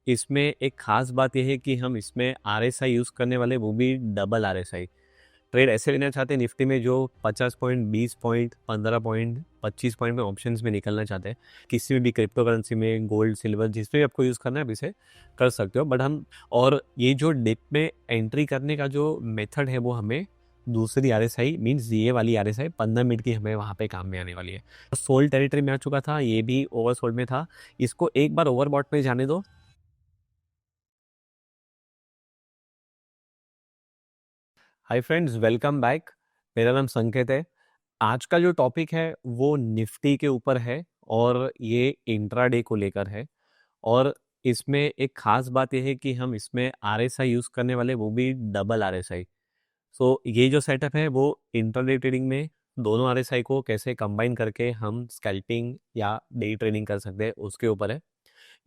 इसमें एक खास बात यह है कि हम इसमें आरएसआई यूज़ करने वाले, वो भी डबल आरएसआई। ट्रेड ऐसे लेना चाहते हैं निफ्टी में जो 50 पॉइंट, 20 पॉइंट, 15 पॉइंट, 25 पॉइंट में ऑप्शंस में निकलना चाहते हैं। किसी में भी क्रिप्टो करेंसी में, गोल्ड, सिल्वर, जिसमें भी आपको यूज़ करना है आप इसे कर सकते हो। बट हम और ये जो डिप में एंट्री करने का जो मेथड है वो हमें दूसरी आरएसआई मीन्स ये वाली आरएसआई 15 मिनट की हमें वहाँ पे काम में आने वाली है। सोल्ड टेरिटरी में आ चुका था, ये भी ओवरसोल्ड में था। इसको एक बार ओवरबॉट में जाने दो। Hi friends, welcome back. मेरा नाम संकेत है। आज का जो टॉपिक है वो निफ्टी के ऊपर है और ये इंट्राडे को लेकर है। और इसमें एक खास बात यह है कि हम इसमें आरएसआई यूज करने वाले, वो भी डबल आरएसआई। सो ये जो सेटअप है वो इंट्राडे ट्रेडिंग में दोनों आरएसआई को कैसे कंबाइन करके हम स्कैल्पिंग या डे ट्रेडिंग कर सकते हैं उसके ऊपर है।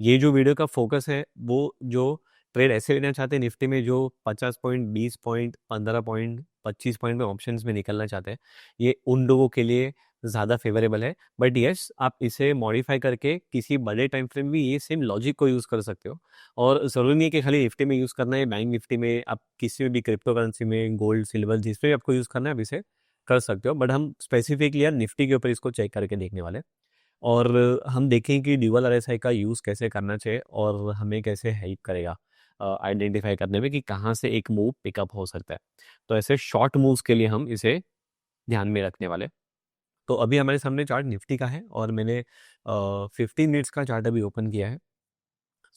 ये जो वीडियो का फोकस है वो जो ट्रेड ऐसे लेना चाहते हैं निफ्टी में जो 50 पॉइंट, 20 पॉइंट, 15 पॉइंट, 25 पॉइंट में ऑप्शंस में निकलना चाहते हैं, ये उन लोगों के लिए ज़्यादा फेवरेबल है। बट यस, आप इसे मॉडिफाई करके किसी बड़े टाइम फ्रेम में ये सेम लॉजिक को यूज़ कर सकते हो। और ज़रूरी नहीं है कि खाली निफ्टी में यूज़ करना है, बैंक निफ्टी में, आप किसी भी क्रिप्टो करेंसी में, गोल्ड, सिल्वर, जिसमें भी आपको यूज़ करना है आप इसे कर सकते हो। बट हम स्पेसिफिकली यार निफ्टी के ऊपर इसको चेक करके देखने वाले हैं। और हम देखें कि ड्यूअल आरएसआई का यूज़ कैसे करना चाहिए और हमें कैसे हेल्प करेगा आइडेंटिफाई करने में कि कहाँ से एक मूव पिकअप हो सकता है। तो ऐसे शॉर्ट मूव्स के लिए हम इसे ध्यान में रखने वाले। तो अभी हमारे सामने चार्ट निफ्टी का है और मैंने 15 मिनट्स का चार्ट अभी ओपन किया है।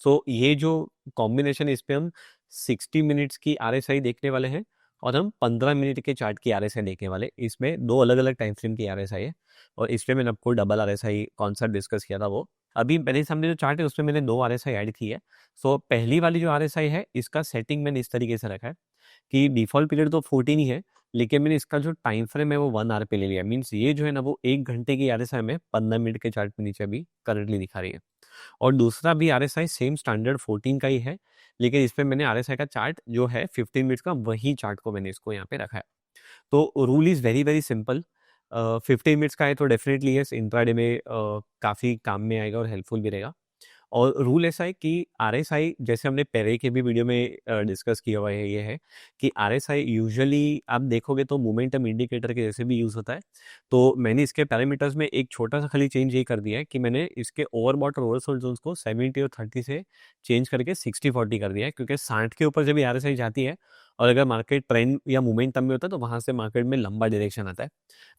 सो ये जो कॉम्बिनेशन, इस पे हम 60 मिनट्स की आरएसआई देखने वाले हैं और हम 15 मिनट के चार्ट की आरएसआई देखने वाले। इसमें दो अलग अलग टाइम फ्रेम की आरएसआई है और इसमें मैंने आपको डबल आरएसआई कॉन्सेप्ट डिस्कस किया था। वो अभी मेरे सामने जो चार्ट है उसमें मैंने दो आरएसआई ऐड की है। सो पहली वाली जो आरएसआई है इसका सेटिंग मैंने इस तरीके से रखा है कि डिफ़ॉल्ट पीरियड तो 14 ही है, लेकिन मैंने इसका जो टाइम फ्रेम है वो 1 आवर पे ले लिया। मीन्स ये जो है ना वो 1 घंटे की आरएसआई में 15 मिनट के चार्ट पे नीचे अभी करंटली दिखा रही है। और दूसरा भी आरएसआई सेम स्टैंडर्ड 14 का ही है, लेकिन इसमें मैंने आरएसआई का चार्ट जो है 15 मिनट्स का, वही चार्ट को मैंने इसको यहाँ पे रखा है। तो rule is very very simple. 15 minutes का है तो डेफिनेटली यस, इंट्राडे में काफ़ी काम में आएगा और हेल्पफुल भी रहेगा। और रूल ऐसा है कि आरएसआई, जैसे हमने पहले के भी वीडियो में डिस्कस किया हुआ है, ये है कि आरएसआई यूजुअली आप देखोगे तो मोमेंटम इंडिकेटर के जैसे भी यूज़ होता है। तो मैंने इसके पैरामीटर्स में एक छोटा सा खाली चेंज ये कर दिया है कि मैंने इसके ओवरबॉट और ओवरसोल्ड जोन्स को 70 और 30 से चेंज करके 60-40 कर दिया है, क्योंकि 60 के ऊपर जब ये आरएसआई जाती है और अगर मार्केट ट्रेंड या मोमेंटम में होता है तो वहाँ से मार्केट में लंबा डायरेक्शन आता है।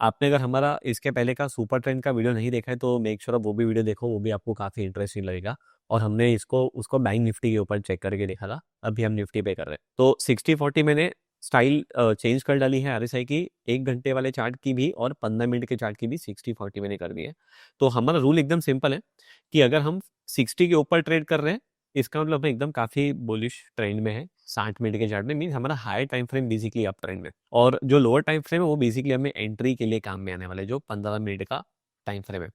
आपने अगर हमारा इसके पहले का सुपर ट्रेंड का वीडियो नहीं देखा है तो मेक श्योर वो भी वीडियो देखो, वो भी आपको काफ़ी इंटरेस्टिंग लगेगा। और हमने इसको उसको बैंक निफ्टी के ऊपर चेक करके देखा था। अभी हम निफ्टी पे कर रहे हैं। तो 60-40 मैंने स्टाइल चेंज कर डाली है आरएसआई की, 1 घंटे वाले चार्ट की भी और 15 मिनट के चार्ट की भी 60-40 मैंने कर दी है। तो हमारा रूल एकदम सिंपल है कि अगर हम 60 के ऊपर ट्रेड कर रहे हैं, इसका मतलब हम एकदम काफ़ी बुलिश ट्रेंड में है। 60 मिनट के चार्ट में मीन्स हमारा high time frame basically up trend में, और जो लोअर टाइम फ्रेम है वो बेसिकली हमें एंट्री के लिए काम में आने वाला है, जो 15 मिनट का टाइम फ्रेम है।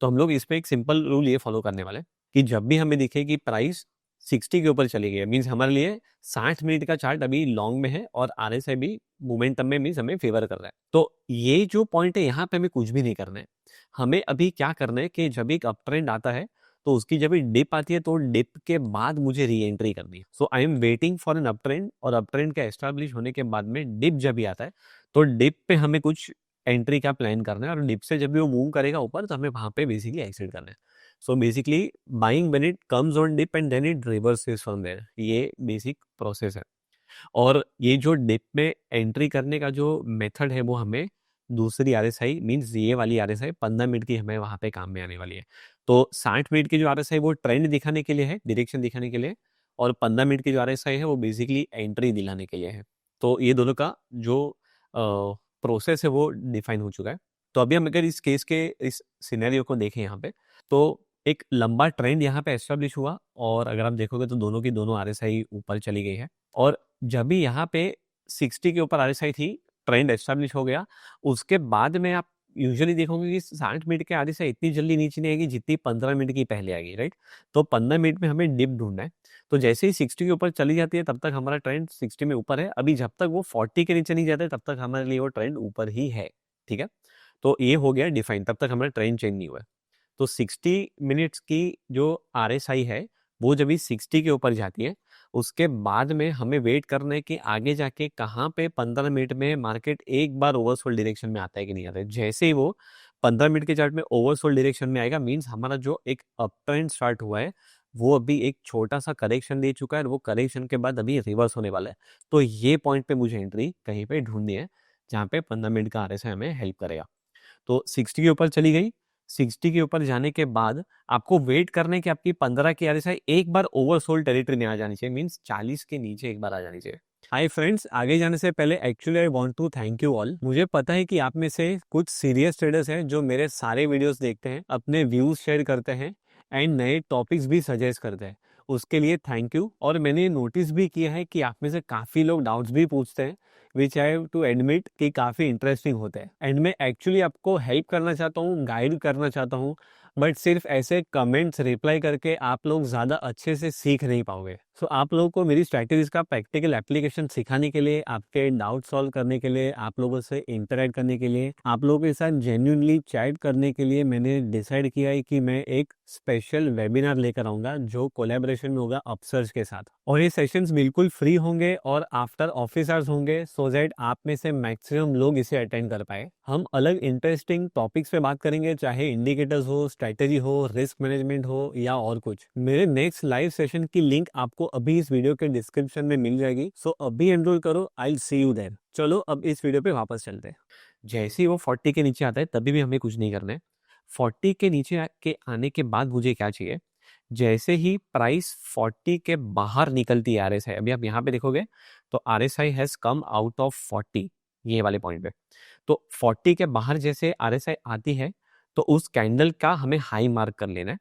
तो हम लोग इसमें एक सिंपल रूल ये फॉलो करने वाले कि जब भी हमें दिखे कि प्राइस 60 के ऊपर चली गई है, मीन्स हमारे लिए 60 मिनट का चार्ट अभी लॉन्ग में है और आरएसआई भी मोमेंटम में, मीन्स हमें फेवर कर रहा है। तो ये जो पॉइंट है यहाँ पे हमें कुछ भी नहीं करना है। हमें अभी क्या करना है कि जब एक अप ट्रेंड आता है तो उसकी जब डिप आती है तो डिप के बाद मुझे री एंट्री करनी है। So I am waiting for an uptrend, और अप ट्रेंड का एस्टेब्लिश होने के बाद में डिप जब भी आता है तो डिप पे हमें कुछ एंट्री का प्लान करना है, और डिप से जब भी वो मूव करेगा ऊपर तो हमें वहां पे बेसिकली एक्सिट करना है। So basically buying when it comes on dip and then it reverses from there, ये बेसिक प्रोसेस है। और ये जो डिप में एंट्री करने का जो मेथड है वो हमें दूसरी आरएसआई मींस ये वाली आरएसआई 15 मिनट की हमें वहां पे काम में आने वाली है। तो 60 मिनट की जो आरएसआई वो ट्रेंड दिखाने के लिए है, डायरेक्शन दिखाने के लिए, और 15 मिनट की जो आरएसआई है वो बेसिकली एंट्री दिलाने के लिए है। तो ये दोनों का जो प्रोसेस है वो डिफाइन हो चुका है। तो अभी हम अगर इस केस के इस सिनेरियो को देखें यहाँ पे, तो एक लंबा ट्रेंड यहाँ पे एस्टेब्लिश हुआ और अगर आप देखोगे तो दोनों की दोनों आरएसआई ऊपर चली गई है। और जब भी यहाँ पे 60 के ऊपर आरएसआई थी, ट्रेंड एस्टेब्लिश हो गया, उसके बाद में आप यूजुअली देखोगे कि 60 मिनट के आरएसआई इतनी जल्दी नीचे नहीं आएगी जितनी 15 मिनट की पहले आएगी, राइट। तो 15 मिनट में हमें डिप ढूंढना है। तो जैसे ही 60 के ऊपर चली जाती है तब तक हमारा ट्रेंड 60 में ऊपर है। अभी जब तक वो 40 के नीचे नहीं जाते तब तक हमारे लिए वो ट्रेंड ऊपर ही है, ठीक है। तो ये हो गया डिफाइन, तब तक हमारा ट्रेंड चेंज नहीं हुआ है। तो 60 मिनट्स की जो आरएसआई है वो जब भी 60 के ऊपर जाती है उसके बाद में हमें वेट करना है कि आगे जाके कहाँ पे 15 मिनट में मार्केट एक बार ओवरसोल्ड डायरेक्शन में आता है कि नहीं आता है। जैसे ही वो 15 मिनट के चार्ट में ओवरसोल्ड डायरेक्शन में आएगा, मीन्स हमारा जो एक अप ट्रेंड स्टार्ट हुआ है वो अभी एक छोटा सा करेक्शन दे चुका है और वो करेक्शन के बाद अभी रिवर्स होने वाला है। तो ये पॉइंट पे मुझे एंट्री कहीं पे ढूंढनी है जहाँ पे 15 मिनट का आरएसआई हमें हेल्प करेगा। तो 60 के ऊपर चली गई। 60 के ऊपर जाने के बाद आपको वेट करने की आपकी 15 की आरएसआई एक बार ओवरसोल्ड टेरिटरी में आ जानी चाहिए, मींस 40 के नीचे एक बार आ जानी चाहिए। हाय फ्रेंड्स, आगे जाने से पहले actually I want to thank you all. मुझे पता है कि आप में से कुछ सीरियस ट्रेडर्स हैं जो मेरे सारे वीडियोस देखते हैं, अपने व्यूज शेयर करते हैं एंड नए टॉपिक्स भी सजेस्ट करते हैं। उसके लिए थैंक यू। और मैंने नोटिस भी किया है कि आप में से काफी लोग डाउट्स भी पूछते हैं, विच आई हैव टू एडमिट कि काफी इंटरेस्टिंग होते हैं। एंड मैं एक्चुअली आपको हेल्प करना चाहता हूँ, गाइड करना चाहता हूँ, बट सिर्फ ऐसे कमेंट्स रिप्लाई करके आप लोग ज्यादा अच्छे से सीख नहीं पाओगे। सो आप लोगों को मेरी स्ट्रैटेजीज का प्रैक्टिकल एप्लीकेशन सिखाने के लिए, आपके डाउट सॉल्व करने के लिए, आप लोगों से इंटरेक्ट करने के लिए, आप लोगों के साथ जेन्युइनली चैट करने के लिए मैंने डिसाइड किया है कि मैं एक स्पेशल वेबिनार लेकर आऊंगा जो कोलैबोरेशन में होगा अपसर्च के साथ। और ये सेशंस बिल्कुल फ्री होंगे और आफ्टर ऑफिस आवर्स होंगे, सो दैट आप में से मैक्सिमम लोग इसे अटेंड कर पाए। हम अलग इंटरेस्टिंग टॉपिक्स पे बात करेंगे, चाहे इंडिकेटर्स हो, स्ट्रैटेजी हो, रिस्क मैनेजमेंट हो या और कुछ। मेरे नेक्स्ट लाइव सेशन की लिंक आपको अभी इस वीडियो के डिस्क्रिप्शन में मिल जाएगी, सो अभी एनरोल करो। I will see you there. चलो अब इस वीडियो पे वापस चलते हैं। जैसे ही वो 40 के नीचे आता है तभी भी हमें कुछ नहीं करना है। 40 के नीचे के आने के बाद मुझे क्या चाहिए, जैसे ही प्राइस 40 के बाहर निकलती है आरएसआई, अभी आप यहाँ पे देखोगे तो RSI has come out of 40, ये वाले पॉइंट पे। तो 40 के बाहर जैसे आरएसआई आती है तो उस कैंडल का हमें हाई मार्क कर लेना है,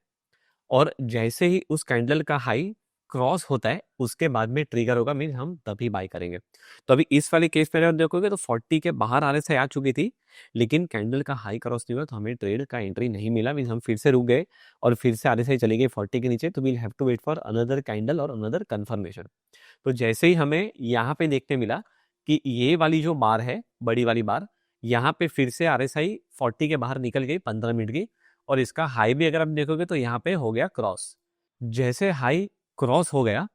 और जैसे ही उस कैंडल का हाई क्रॉस होता है उसके बाद में ट्रिगर होगा, मीन हम तभी बाय करेंगे। तो अभी इस वाले केस में अगर देखोगे तो 40 के बाहर आरएसआई आ चुकी थी, लेकिन कैंडल का हाई क्रॉस नहीं हुआ तो हमें ट्रेड का एंट्री नहीं मिला, मीन हम फिर से रुक गए और फिर से आरएसआई चली गई 40 के नीचे। तो we'll have to wait for another candle और अनदर कंफर्मेशन। तो जैसे ही हमें यहाँ पे देखने मिला कि ये वाली जो बार है, बड़ी वाली बार, यहाँ पे फिर से आरएसआई 40 के बाहर निकल गई 15 मिनट की, और इसका हाई भी अगर आप देखोगे तो यहाँ पे हो गया क्रॉस। जैसे हाई क्रॉस हो गया,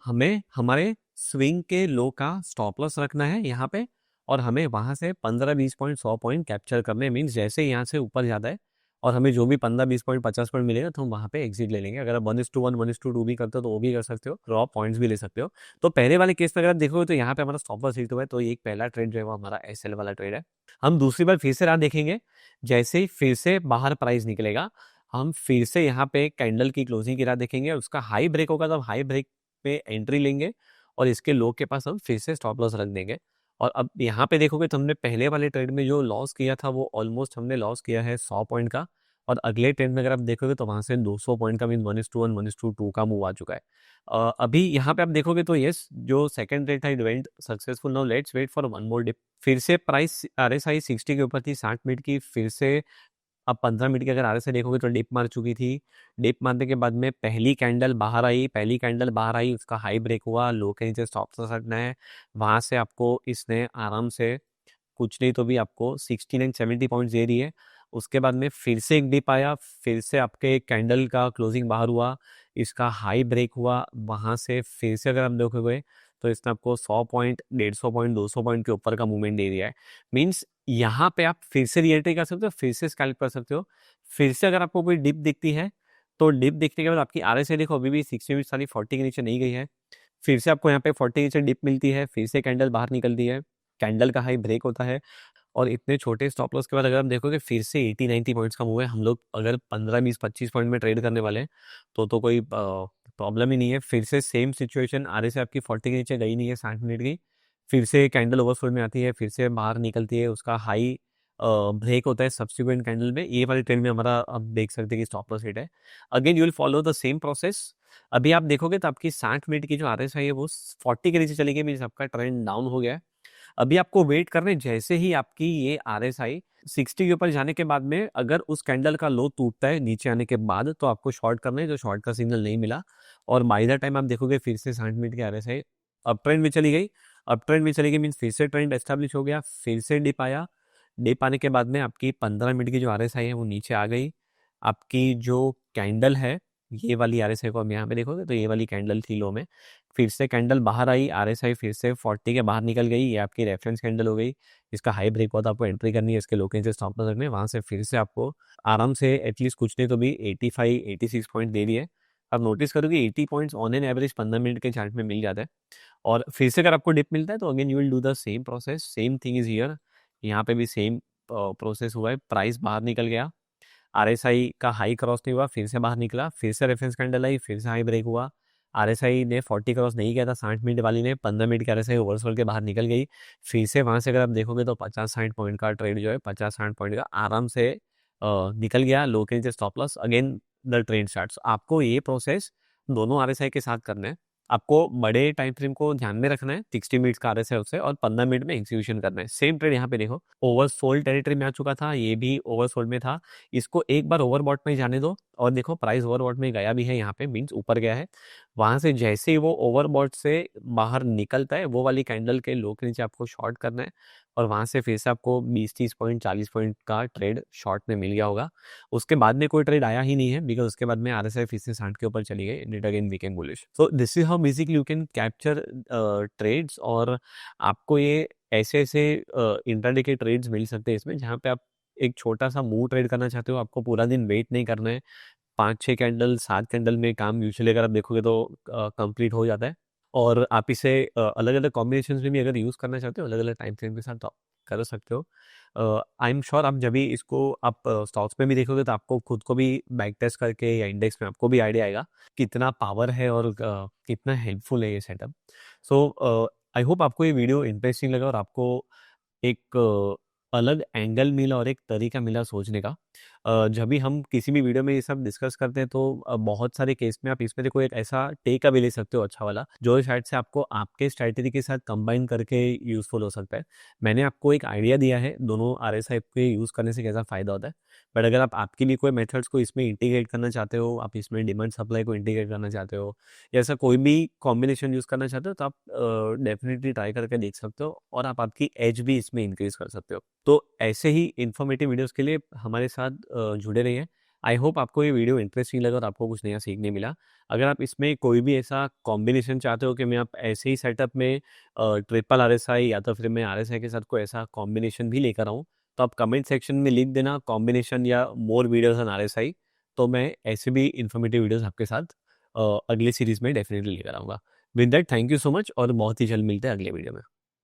हमें हमारे स्विंग के लो का स्टॉप लॉस रखना है यहाँ पे, और हमें वहां से 15-20 पॉइंट 100 पॉइंट कैप्चर करने, मीन्स जैसे यहाँ से ऊपर जाता है और हमें जो भी 15-20 पॉइंट 50 पॉइंट मिलेगा तो हम वहां पे एग्जिट ले लेंगे। अगर आप 1:1 1:2 भी करते हो तो वो भी कर सकते हो, ड्रॉप पॉइंट्स भी ले सकते हो। तो पहले वाले केस में अगर आप देखोगे तो यहाँ पे हमारा स्टॉप लॉस हिट हुआ है, तो एक पहला ट्रेड जो है वो हमारा एसएल वाला ट्रेड है। हम दूसरी बार फिर से राह देखेंगे, जैसे ही फिर से बाहर प्राइस निकलेगा हम फिर से यहाँ पे कैंडल की क्लोजिंग की राह देखेंगे, उसका हाई ब्रेक होगा तो हम हाई ब्रेक पे एंट्री लेंगे और इसके लो के पास हम फिर से स्टॉप लॉस रख देंगे। और अब यहाँ पे देखोगे तो हमने पहले वाले ट्रेड में जो लॉस किया था वो ऑलमोस्ट हमने लॉस किया है 100 पॉइंट का, और अगले ट्रेड में अगर आप देखोगे तो वहां से 200 पॉइंट का, मीन 1:1 1:2 का मूव आ चुका है। अभी यहाँ पे आप देखोगे तो यस, जो सेकंड ट्रेड था it went successful. Now let's wait for one more dip. फिर से प्राइस आरएसआई 60 के ऊपर थी 60 मिनट की, फिर से अब 15 मिनट की अगर आरएसआई देखोगे तो डिप मार चुकी थी। डिप मारने के बाद में पहली कैंडल बाहर आई, पहली कैंडल बाहर आई, उसका हाई ब्रेक हुआ, लो के नीचे स्टॉप लॉस रखना है। वहां से आपको इसने आराम से कुछ नहीं तो भी आपको 69-70 पॉइंट दे रही है। उसके बाद में फिर से एक डिप आया, फिर से आपके कैंडल का क्लोजिंग बाहर हुआ, इसका हाई ब्रेक हुआ, वहां से फिर से अगर आप देखोगे तो इसने आपको 100 पॉइंट 150 पॉइंट 200 पॉइंट के ऊपर का मूवमेंट दे दिया है। मीन्स यहाँ पे आप फिर से रीएंट्री कर सकते हो, फिर से स्कैल्प कर सकते हो। फिर से अगर आपको कोई डिप दिखती है तो डिप दिखने के बाद आपकी आरएसआई देखो अभी भी 60 साली 40 के नीचे नहीं गई है। फिर से आपको यहाँ पे 40 के नीचे डिप मिलती है, फिर से कैंडल बाहर निकलती है, कैंडल का हाई ब्रेक होता है, और इतने छोटे स्टॉप लॉस के बाद अगर आप देखोगे फिर से 80-90 पॉइंट्स का मूव है। हम लोग अगर 15-20-25 पॉइंट में ट्रेड करने वाले हैं तो कोई प्रॉब्लम ही नहीं है। फिर से सेम सिचुएशन, आरएसआई आपकी 40 के नीचे गई नहीं है 60 मिनट की, फिर से कैंडल ओवरसोल्ड में आती है, फिर से बाहर निकलती है, उसका हाई ब्रेक होता है सब्सिक्वेंट कैंडल में। ये वाले ट्रेंड में हमारा अब देख सकते हैं कि स्टॉप लॉस हिट है। Again you will follow the same process. अभी आप देखोगे तो आपकी 60 मिनट की जो आरएसआई है वो 40 के नीचे चली गई, मीन्स आपका ट्रेंड डाउन हो गया है। अभी आपको वेट करने, जैसे ही आपकी ये आरएसआई 60 के ऊपर जाने के बाद में अगर उस कैंडल का लो टूटता है नीचे आने के बाद तो आपको शॉर्ट करना है, जो शॉर्ट का सिग्नल नहीं मिला। और बाय द टाइम आप देखोगे फिर से 60 मिनट की आरएसआई अप ट्रेंड में चली गई। अप ट्रेंड में चली गई मीन्स फिर से ट्रेंड एस्टेब्लिश हो गया, फिर से डिप आया। डिप आने के बाद में आपकी 15 मिनट की जो आरएसआई है वो नीचे आ गई। आपकी जो कैंडल है ये वाली RSI को हम यहाँ पे देखोगे तो ये वाली कैंडल थी लो में, फिर से कैंडल बाहर आई, RSI फिर से 40 के बाहर निकल गई, ये आपकी रेफरेंस कैंडल हो गई। इसका हाई ब्रेक हुआ तो आपको एंट्री करनी है, इसके लो के नीचे स्टॉप लॉस रखने, वहां से फिर से आपको आराम से एटलीस्ट कुछ नहीं तो भी 85 86 पॉइंट दे दिए। अब नोटिस करो कि 80 points on an average 15 minute के चार्ट में मिल जाता है। और फिर से अगर आपको डिप मिलता है तो again you will do the same process, same thing is here. यहाँ पे भी सेम प्रोसेस हुआ है, प्राइस बाहर निकल गया, RSI का हाई क्रॉस नहीं हुआ, फिर से बाहर निकला, फिर से रेफरेंस कैंडल आई, फिर से हाई ब्रेक हुआ, RSI ने 40 क्रॉस नहीं किया था, 60 मिनट वाली ने 15 मिनट की RSI ओवरसोल्ड के बाहर निकल गई। फिर से वहां से अगर आप देखोगे तो 50-60 पॉइंट का ट्रेड जो है, 50-60 पॉइंट का आराम से निकल गया, लो के नीचे stop loss, again the trade starts. आपको ये प्रोसेस दोनों RSI के साथ करना है। आपको बड़े टाइम फ्रेम को ध्यान में रखना है, 60 मिनट्स का RSI उससे, और 15 मिनट में एग्जीक्यूशन करना है। सेम ट्रेड यहाँ पे देखो, ओवरसोल्ड टेरिटरी में आ चुका था, ये भी ओवरसोल्ड में था, इसको एक बार ओवरबॉट में जाने दो, और देखो प्राइस ओवरबॉट में गया भी है, यहाँ पे मींस ऊपर गया है। वहां से जैसे ही वो ओवरबॉट से बाहर निकलता है, वो वाली कैंडल के लो के नीचे आपको शॉर्ट करना है, और वहां से फिर से आपको 20-30 पॉइंट 40 पॉइंट का ट्रेड शॉर्ट में मिल गया होगा। उसके बाद में कोई ट्रेड आया ही नहीं है, बिकॉज उसके बाद में RSI फिर से 60 के ऊपर चली गई, and it again became bullish. So this is how basically you can capture trades, और आपको ये ऐसे ऐसे इंट्राडे के ट्रेड्स मिल सकते हैं इसमें, जहाँ पे आप एक छोटा सा मूव ट्रेड करना चाहते हो, आपको पूरा दिन वेट नहीं करना है, 5-6 कैंडल 7 कैंडल में काम यूजुअली अगर आप देखोगे तो कंप्लीट हो जाता है। और आप इसे अलग अलग कॉम्बिनेशन में भी अगर यूज़ करना चाहते हो अलग अलग टाइम फ्रेम के साथ, तो आप कर सकते हो। आई एम श्योर आप जब भी इसको आप स्टॉक्स में भी देखोगे तो आपको खुद को भी बैक टेस्ट करके या इंडेक्स में आपको भी आइडिया आएगा कितना पावर है और कितना हेल्पफुल है ये सेटअप। सो आई होप आपको ये वीडियो इंटरेस्टिंग लगा और आपको एक अलग एंगल मिला और एक तरीका मिला सोचने का। जब भी हम किसी भी वीडियो में ये सब डिस्कस करते हैं तो बहुत सारे केस में आप इसमें देखो एक ऐसा टेक अवे ले सकते हो अच्छा वाला, जो शायद से आपको आपके स्ट्रैटेजी के साथ कंबाइन करके यूजफुल हो सकता है। मैंने आपको एक आइडिया दिया है दोनों RSI के यूज़ करने से कैसा फ़ायदा होता है, बट अगर आप आपके लिए कोई मेथड्स को इसमें इंटीग्रेट करना चाहते हो, आप इसमें डिमांड सप्लाई को इंटीग्रेट करना चाहते हो, या ऐसा कोई भी कॉम्बिनेशन यूज़ करना चाहते हो, तो आप डेफिनेटली ट्राई करके देख सकते हो, और आप आपकी एज भी इसमें इंक्रीज कर सकते हो। तो ऐसे ही इन्फॉर्मेटिव वीडियोस के लिए हमारे साथ जुड़े रहिए। आई होप आपको ये वीडियो इंटरेस्टिंग लगा और आपको कुछ नया सीखने मिला। अगर आप इसमें कोई भी ऐसा कॉम्बिनेशन चाहते हो कि मैं आप ऐसे ही सेटअप में ट्रिपल RSI या तो फिर मैं RSI के साथ कोई ऐसा कॉम्बिनेशन भी लेकर आऊँ, तो आप कमेंट सेक्शन में लिख देना कॉम्बिनेशन या मोर वीडियोस ऑन RSI, तो मैं ऐसे भी इन्फॉर्मेटिव वीडियोस आपके साथ अगले सीरीज में डेफिनेटली लेकर आऊँगा। With that thank you so much, और बहुत ही जल्द मिलते हैं अगले वीडियो में।